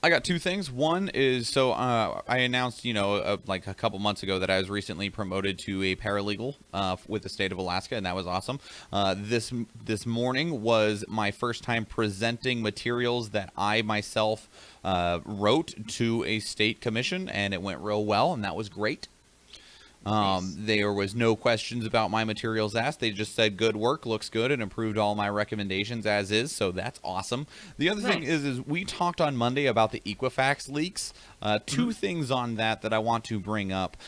I got 2 things. One is, so I announced, like a couple months ago that I was recently promoted to a paralegal with the state of Alaska, and that was awesome. This morning was my first time presenting materials that I myself wrote to a state commission, and it went real well, and that was great. Nice. There was no questions about my materials asked. They just said good work, looks good, and approved all my recommendations as is, so that's awesome. The other thing is we talked on Monday about the Equifax leaks. 2 things on that I want to bring up.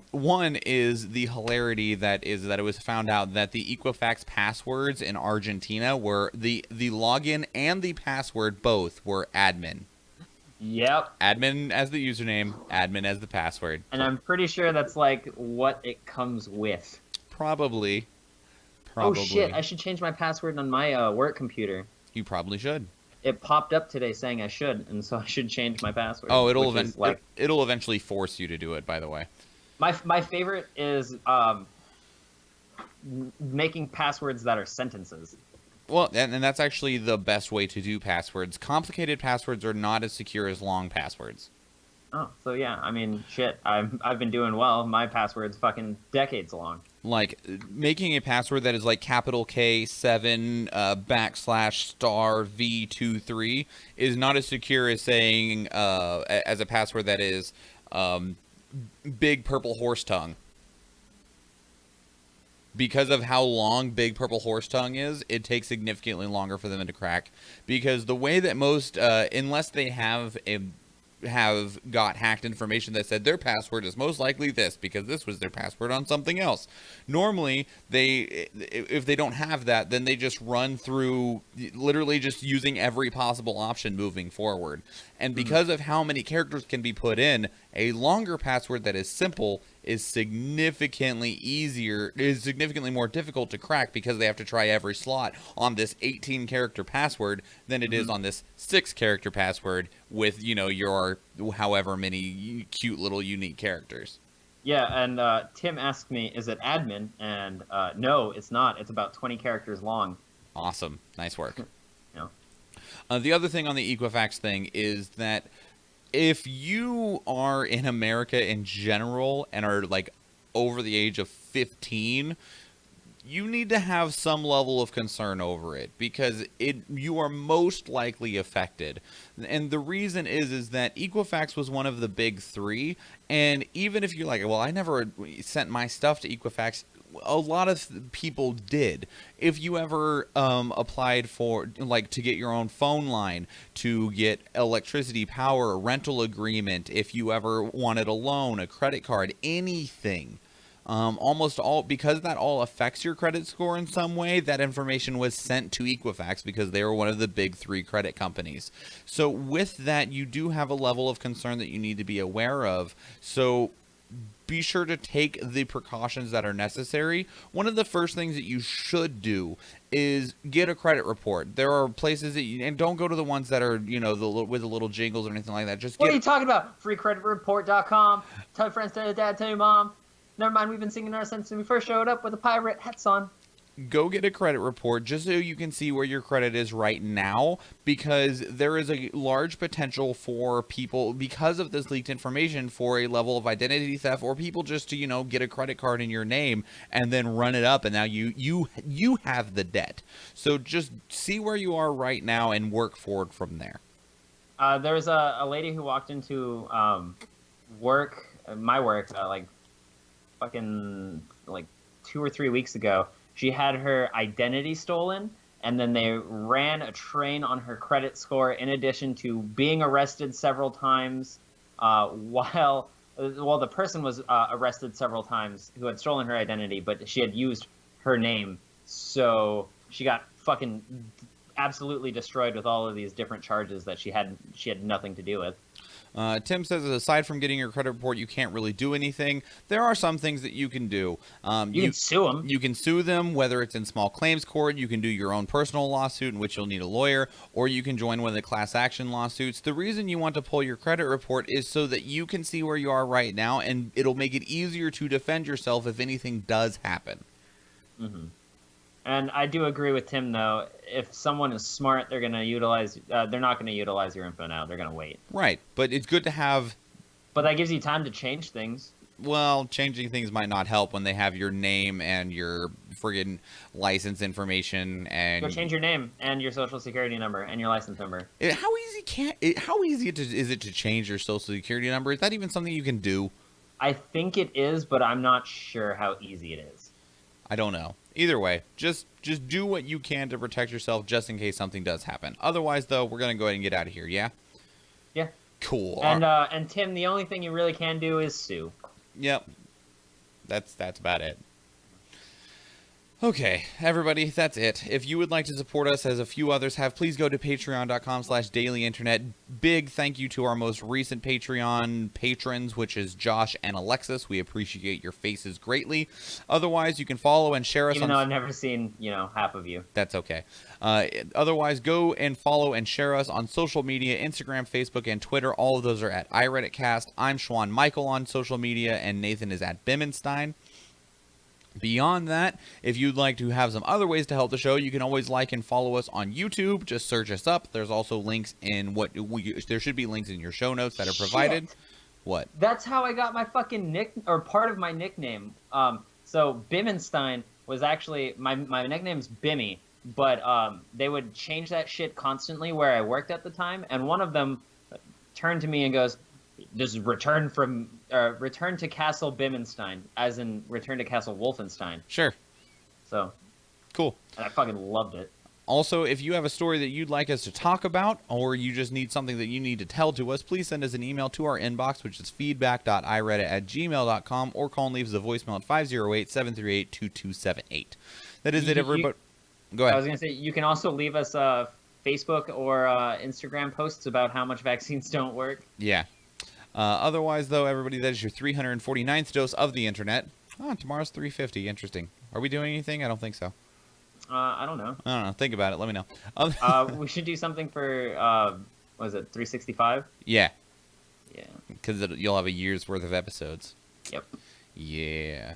One is the hilarity that it was found out that the Equifax passwords in Argentina were the login and the password both were admin. Yep. Admin as the username, admin as the password. And I'm pretty sure that's like what it comes with. Probably. Oh shit, I should change my password on my work computer. You probably should. It popped up today saying I should, and so I should change my password. Oh, it'll eventually force you to do it, by the way. My favorite is making passwords that are sentences. Well, and that's actually the best way to do passwords. Complicated passwords are not as secure as long passwords. Oh, so yeah, I mean, shit, I've been doing well. My password's fucking decades long. Like, making a password that is like capital K7 / V23 is not as secure as saying as a password that is big purple horse tongue. Because of how long big purple horse tongue is, it takes significantly longer for them to crack. Because the way that most, unless they have got hacked information that said their password is most likely this because this was their password on something else. Normally, if they don't have that, then they just run through literally just using every possible option moving forward. And because of how many characters can be put in, a longer password that is simple is significantly more difficult to crack because they have to try every slot on this 18 character password than it is on this 6 character password with, your however many cute little unique characters. Yeah, and Tim asked me, is it admin? And no, it's not. It's about 20 characters long. Awesome. Nice work. Yeah. The other thing on the Equifax thing is that if you are in America in general and are like over the age of 15, you need to have some level of concern over it because you are most likely affected. And the reason is that Equifax was one of the big 3, and even if you're like, well, I never sent my stuff to Equifax, a lot of people did. If you ever applied for, like, to get your own phone line, to get electricity, power, a rental agreement, if you ever wanted a loan, a credit card, anything, almost all, because that all affects your credit score in some way, that information was sent to Equifax because they were one of the big 3 credit companies. So with that, you do have a level of concern that you need to be aware of. So be sure to take the precautions that are necessary. One of the first things that you should do is get a credit report. There are places that and don't go to the ones that are, with the little jingles or anything like that. Just What are you talking about? Freecreditreport.com. Tell your friends, tell your dad, tell your mom. Never mind, we've been singing our since we first showed up with a pirate hats on. Go get a credit report just so you can see where your credit is right now, because there is a large potential for people, because of this leaked information, for a level of identity theft, or people just to, get a credit card in your name and then run it up, and now you have the debt. So just see where you are right now and work forward from there. There was a lady who walked into my work, fucking 2 or 3 weeks ago. She had her identity stolen, and then they ran a train on her credit score in addition to being arrested several times while the person was arrested several times who had stolen her identity, but she had used her name. So she got fucking absolutely destroyed with all of these different charges that she had nothing to do with. Tim says, aside from getting your credit report, you can't really do anything. There are some things that you can do. You can sue them. You can sue them, whether it's in small claims court. You can do your own personal lawsuit in which you'll need a lawyer, or you can join one of the class action lawsuits. The reason you want to pull your credit report is so that you can see where you are right now, and it'll make it easier to defend yourself if anything does happen. Mm-hmm. And I do agree with Tim, though. If someone is smart, they're not going to utilize your info now. They're going to wait. Right. But it's good to have... But that gives you time to change things. Well, changing things might not help when they have your name and your friggin' license information and... Go change your name and your social security number and your license number. How easy is it to change your social security number? Is that even something you can do? I think it is, but I'm not sure how easy it is. I don't know. Either way, just do what you can to protect yourself just in case something does happen. Otherwise, though, we're going to go ahead and get out of here, yeah? Yeah. Cool. And Tim, the only thing you really can do is sue. Yep. That's about it. Okay, everybody, that's it. If you would like to support us, as a few others have, please go to patreon.com/dailyinternet. Big thank you to our most recent Patreon patrons, which is Josh and Alexis. We appreciate your faces greatly. Otherwise, you can follow and share us Even though I've never seen, half of you. That's okay. Otherwise, go and follow and share us on social media, Instagram, Facebook, and Twitter. All of those are at iReaditCast. I'm Schwan Michael on social media, and Nathan is at Bimmenstein. Beyond that, if you'd like to have some other ways to help the show, you can always like and follow us on YouTube. Just search us up. There's also links in there should be links in your show notes that are provided. What? That's how I got my fucking or part of my nickname. So Bimmenstein was actually my nickname's Bimmy, but they would change that shit constantly where I worked at the time, and one of them turned to me and goes, "Just return to Castle Bimmenstein," as in return to Castle Wolfenstein. Sure. So Cool. and I fucking loved it. Also, if you have a story that you'd like us to talk about, or you just need something that you need to tell to us, please send us an email to our inbox, which is feedback.ireadit@gmail.com, or call and leave us a voicemail at 508-738-2278. That is it, everybody. Go ahead. I was going to say, you can also leave us Facebook or Instagram posts about how much vaccines don't work. Yeah. Otherwise, though, everybody, that is your 349th dose of the internet. Oh, tomorrow's 350. Interesting. Are we doing anything? I don't think so. I don't know. I don't know. Think about it. Let me know. We should do something for, what is it, 365? Yeah. Yeah. Because you'll have a year's worth of episodes. Yep. Yeah.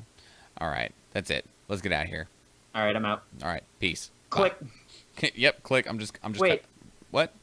All right. That's it. Let's get out of here. All right, I'm out. All right. Peace. Click. Bye. Yep. Click. I'm just. Wait. What?